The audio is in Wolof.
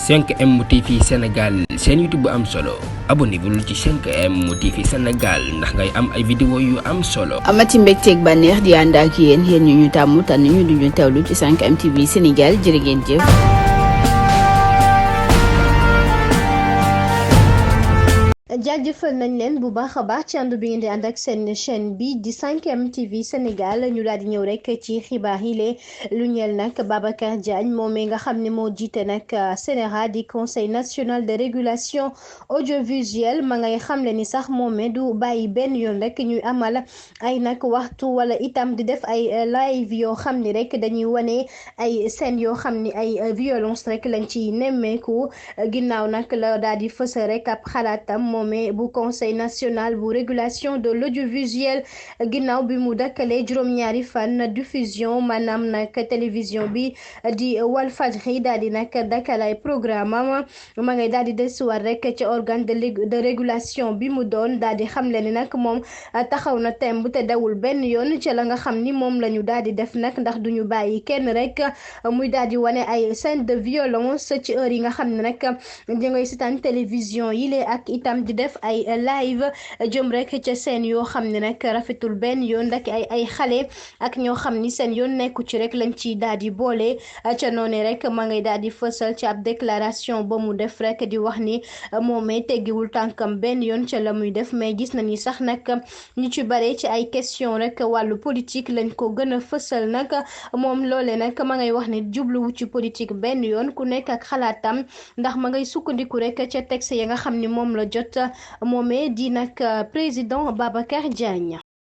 5M TV Sénégal seen YouTube bu am solo abonnez-vous ci 5M TV Sénégal ndax ngay am ay vidéo yu am solo. amati mbégteeg bànneex di ànd ak yéen ñu tàmm tànn ñu duñu teewlu ci 5M TV Sénégal jërë ngeen jëf. jaajëfal nañ leen bu baax a baax ci ànd bi ngeen di ànd ak seen chaîne bi di 5M TV Sénégal ñu daal di ñëw rek ci xibaar yi lee lu ñeel nag Babacar Diagne moom nga xam ne moo jiite nag CNRA di conseil national de régulation audiovisuelle ma ngay xamle ni sax moom du bàyyi benn yoon rek ñuy amal ay nag waxtu wala itam di def ay live yoo xam ni rek dañuy wane ay scènes yoo xam ni ay violence rek lañ ci nemmeeku ginnaaw nag la daal di fës rek ab xalaatam moom bu conseil national bu régulation de l'audiovisuel ginnaaw bi mu dakkalee juróom-ñaari fan diffusion maanaam nag télévision bi di Walfadjri daal di nag dakkal ay programme am ma ngay daal di desuwaat rek ci organe de régulation bi mu doon daal di xamle ni nag moom taxaw na temb te dawul benn yoon ci la nga xam ni moom la ñu daal di def nag ndax duñu bàyyi kenn rek muy daal di wane ay scène de violence ci heure yi nga xam ne nag di ngay seetaan télévision yi lee ak itam di def ay live jëm rek ca seen yoo xam ne nag rafetul benn yoon rek ay xale ak ñoo xam ni seen yoon nekku ci rek lañ ci daal di boole ca noone rek ma ngay daal di fësal ci ab déclaration ba mu def rek di wax ni moomee teggiwul tànkam benn yoon ca la muy def mais gis nañu sax nag ñu ci bare ci ay question rek wàllu politique lañ ko gën a fësal nag moom loole nag ma ngay wax ni jubluwu ci politique benn yoon ku nekk ak xalaatam ndax ma ngay sukkandiku rek ca texte ya nga xam ni moom la jot moomee di nag président Babacar Diagne.